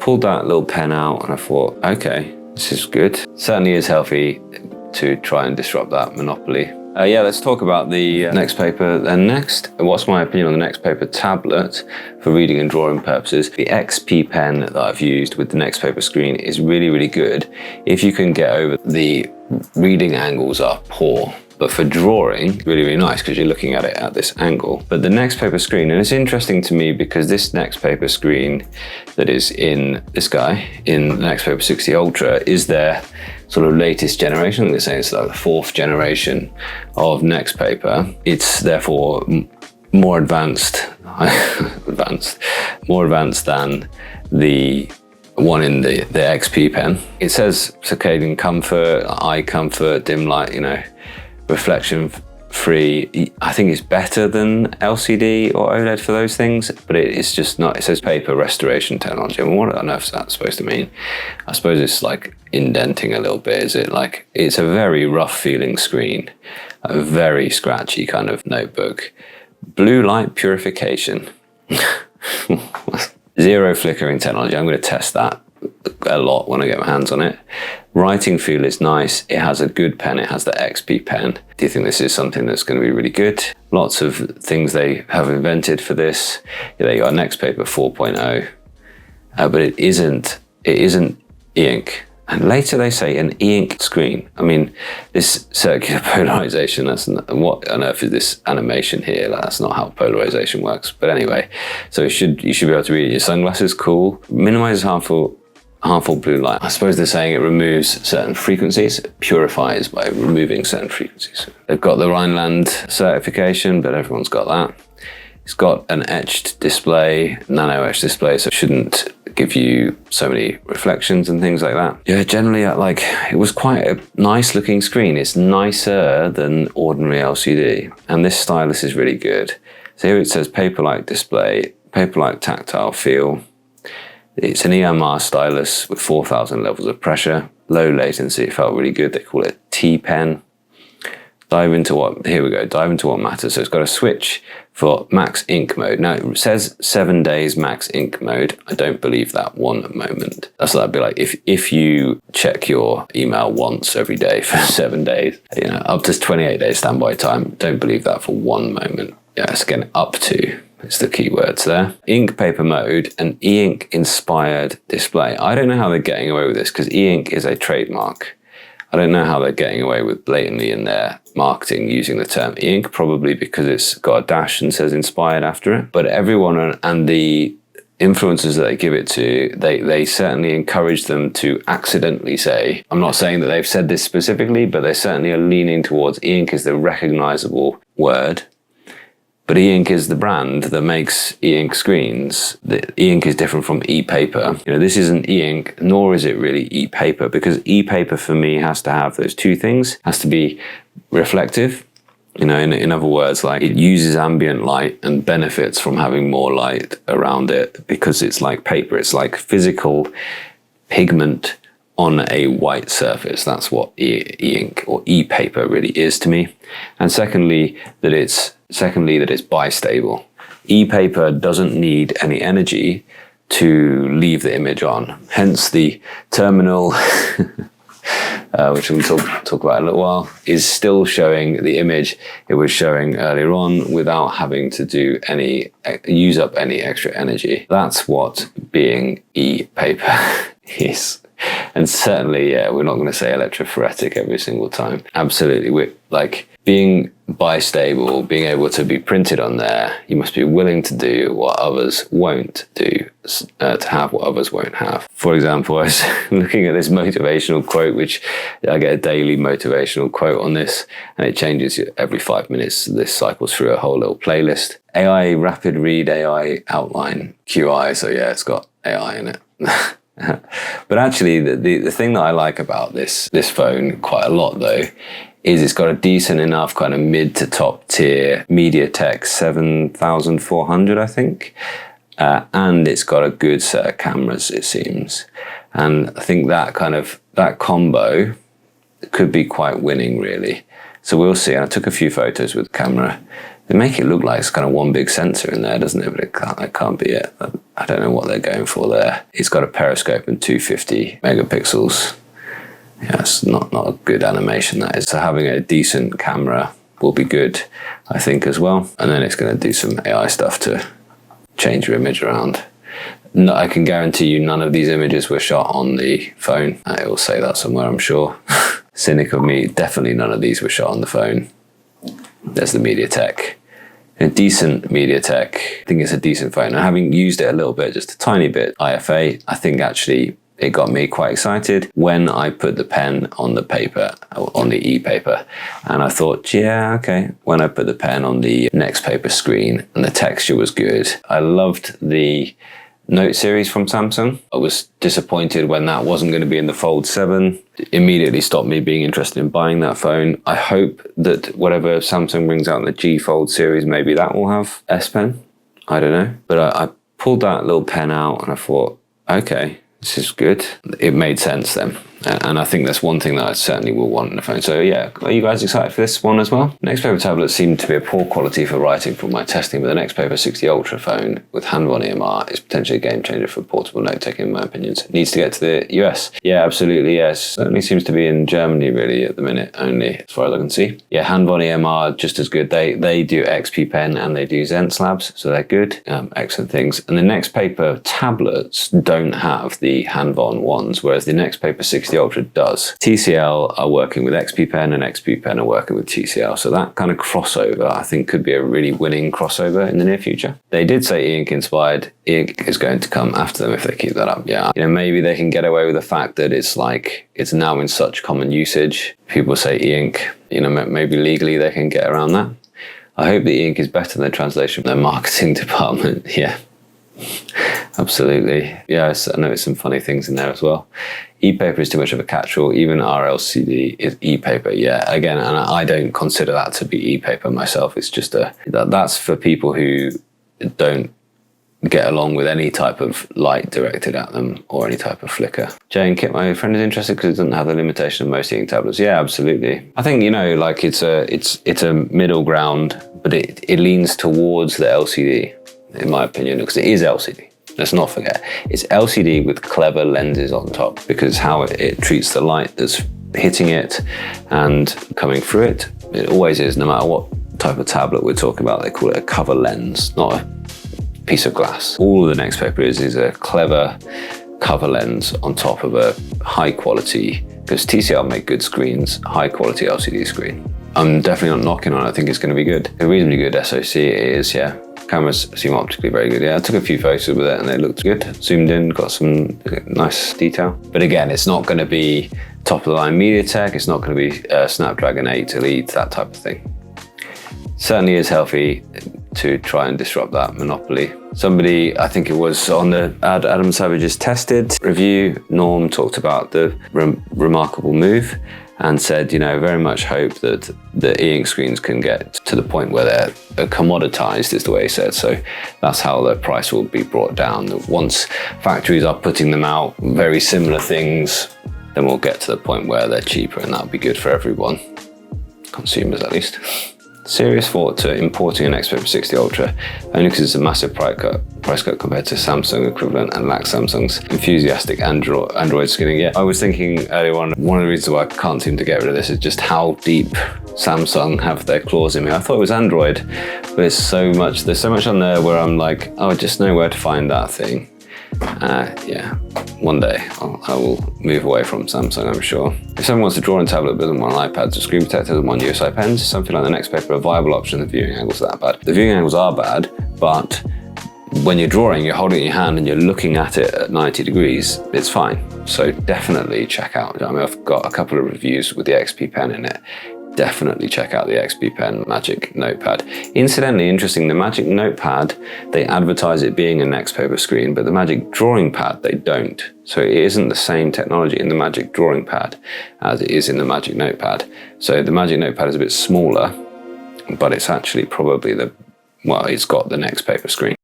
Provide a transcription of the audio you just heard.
pulled that little pen out and I thought, okay, this is good. Certainly is healthy to try and disrupt that monopoly. Yeah, let's talk about the NXTPaper then next. What's my opinion on the NXTPaper tablet for reading and drawing purposes? The XP pen that I've used with the NXTPaper screen is really, really good if you can get over the reading angles are poor. But for drawing, really, really nice because you're looking at it at this angle. But the NXTPaper screen, and it's interesting to me because this NXTPaper screen that is in this guy, in the NXTPaper 60 Ultra, is their sort of latest generation. They're saying it's like the 4th generation of NXTPaper. It's therefore more advanced, more advanced than the one in the XP pen. It says circadian comfort, eye comfort, dim light, you know, reflection free. I think it's better than LCD or OLED for those things, but it's just not. It says paper restoration technology. I mean, what on earth is that supposed to mean? I suppose it's like indenting a little bit. Is it like, it's a very rough feeling screen, a very scratchy kind of notebook. Blue light purification. Zero flickering technology. I'm going to test that a lot when I get my hands on it. Writing feel is nice. It has a good pen. It has the XP pen. Do you think this is something that's going to be really good? Lots of things they have invented for this. Yeah, they got NXTPaper 4.0, but it isn't e-ink. And later they say an e-ink screen. I mean, this circular polarization, what on earth is this animation here? Like, that's not how polarization works. But anyway, so you should be able to read it. Your sunglasses, cool. Minimizes harmful blue light. I suppose they're saying it removes certain frequencies, purifies by removing certain frequencies. They've got the Rhineland certification, but everyone's got that. It's got an etched display, nano etched display, so it shouldn't give you so many reflections and things like that. Yeah, generally, it was quite a nice looking screen. It's nicer than ordinary LCD, and this stylus is really good. So here it says paper-like display, paper-like tactile feel. It's an EMR stylus with 4,000 levels of pressure, low latency. It felt really good. They call it T-pen. Dive into what matters. So it's got a switch for max ink mode. Now it says 7 days max ink mode. I don't believe that one moment. That's like, be like if you check your email once every day for 7 days, you know, up to 28 days standby time. Don't believe that for one moment. Yeah, it's again up to. It's the key words there. Ink paper mode and e-ink inspired display. I don't know how they're getting away with this because e-ink is a trademark. I don't know how they're getting away with blatantly in their marketing using the term e-ink, probably because it's got a dash and says inspired after it. But everyone and the influencers that they give it to, they certainly encourage them to accidentally say, I'm not saying that they've said this specifically, but they certainly are leaning towards e-ink is the recognizable word. But e-ink is the brand that makes e-ink screens. The e-ink is different from ePaper. You know, this isn't e-ink, nor is it really ePaper, because ePaper for me has to have those two things. It has to be reflective. You know, in other words, like it uses ambient light and benefits from having more light around it because it's like paper. It's like physical pigment on a white surface. That's what e-ink or ePaper really is to me. And secondly, that it's bistable. ePaper doesn't need any energy to leave the image on. Hence the terminal, which we'll talk about in a little while, is still showing the image it was showing earlier on without having to use up any extra energy. That's what being ePaper is. And certainly, yeah, we're not going to say electrophoretic every single time. Absolutely. We're like being bistable, being able to be printed on there, you must be willing to do what others won't do, to have what others won't have. For example, I was looking at this motivational quote, which I get a daily motivational quote on this, and it changes every 5 minutes. This cycles through a whole little playlist. AI rapid read, AI outline, QI. So yeah, it's got AI in it. But actually, the thing that I like about this phone quite a lot, though, is it's got a decent enough kind of mid to top tier MediaTek 7400, I think. And it's got a good set of cameras, it seems. And I think that combo could be quite winning, really. So we'll see. And I took a few photos with the camera They make it look like it's kind of one big sensor in there, doesn't it? But it can't be it. I don't know what they're going for there. It's got a periscope and 250 megapixels. Yeah, it's not a good animation, that is. So having a decent camera will be good, I think, as well. And then it's going to do some AI stuff to change your image around. No, I can guarantee you none of these images were shot on the phone. It will say that somewhere, I'm sure. Cynic of me, definitely none of these were shot on the phone. There's the MediaTek. A decent MediaTek. I think it's a decent phone. And having used it a little bit, just a tiny bit, IFA, I think actually it got me quite excited when I put the pen on the paper, on the ePaper. And I thought, yeah, okay. When I put the pen on the NXTPaper screen and the texture was good. I loved the Note series from Samsung. I was disappointed when that wasn't going to be in the Fold 7. It immediately stopped me being interested in buying that phone. I hope that whatever Samsung brings out in the G Fold series, maybe that will have S Pen. I don't know. But I pulled that little pen out and I thought, okay, this is good. It made sense then. And I think that's one thing that I certainly will want in a phone. So yeah, are you guys excited for this one as well? NXTPaper tablets seem to be a poor quality for writing from my testing, but the NXTPaper 60 Ultra phone with hand-on EMR is potentially a game changer for portable note taking, in my opinion. It needs to get to the US. Yeah, absolutely, yes. Certainly seems to be in Germany really at the minute only, as far as I can see. Yeah, hand-on EMR, just as good. They do XP Pen and they do Zense Labs, so they're good. Excellent things. And the NXTPaper tablets don't have the hand-on ones, whereas the NXTPaper 60 Ultra does. TCL are working with XP Pen and XP Pen are working with TCL. So that kind of crossover, I think, could be a really winning crossover in the near future. They did say e-ink inspired. E-ink is going to come after them if they keep that up. Yeah. You know, maybe they can get away with the fact that it's like, it's now in such common usage. People say e-ink, you know, maybe legally they can get around that. I hope the e-ink is better than the translation from their marketing department. Yeah. Absolutely. Yeah, I noticed some funny things in there as well. ePaper is too much of a catch-all. Even RLCD is ePaper. Yeah, again, and I don't consider that to be ePaper myself. It's just that's for people who don't get along with any type of light directed at them or any type of flicker. Jane Kit, my friend, is interested because it doesn't have the limitation of most e-ink tablets. Yeah, absolutely. I think, you know, like it's a middle ground, but it leans towards the LCD, in my opinion, because it is LCD. Let's not forget, it's LCD with clever lenses on top, because how it treats the light that's hitting it and coming through it. It always is, no matter what type of tablet we're talking about. They call it a cover lens, not a piece of glass. All the NXTPaper is a clever cover lens on top of a high quality, because TCL make good screens, high quality LCD screen. I'm definitely not knocking on it. I think it's going to be good. A reasonably good SoC it is, yeah. Cameras seem optically very good. Yeah, I took a few photos with it and they looked good. Zoomed in, got some nice detail. But again, it's not going to be top of the line MediaTek. It's not going to be Snapdragon 8 Elite, that type of thing. Certainly is healthy to try and disrupt that monopoly. Somebody, I think it was on the Adam Savage's Tested review, Norm talked about the remarkable move and said, you know, very much hope that the e-ink screens can get to the point where they're commoditized, is the way he said. So that's how the price will be brought down. Once factories are putting them out, very similar things, then we'll get to the point where they're cheaper, and that'll be good for everyone, consumers at least. Serious thought to importing an NXTPaper 60 Ultra, only because it's a massive price cut compared to Samsung equivalent and lacks Samsung's enthusiastic Android skinning. Yeah, I was thinking earlier on, one of the reasons why I can't seem to get rid of this is just how deep Samsung have their claws in me. I thought it was Android, but there's so much on there where I'm like, oh, I just know where to find that thing. Yeah, one day I will move away from Samsung, I'm sure. If someone wants to draw on a tablet but doesn't want an iPad, so screen protectors and one USI pens, something like the NXTPaper, a viable option. The viewing angles are that bad. The viewing angles are bad, but when you're drawing, you're holding it in your hand and you're looking at it at 90 degrees, it's fine. So definitely check out. I mean, I've got a couple of reviews with the XP Pen in it. Definitely check out the XP Pen Magic Notepad. Incidentally, interesting, the Magic Notepad, they advertise it being a NXTPaper screen, but the Magic Drawing Pad, they don't. So it isn't the same technology in the Magic Drawing Pad as it is in the Magic Notepad. So the Magic Notepad is a bit smaller, but it's actually probably it's got the NXTPaper screen.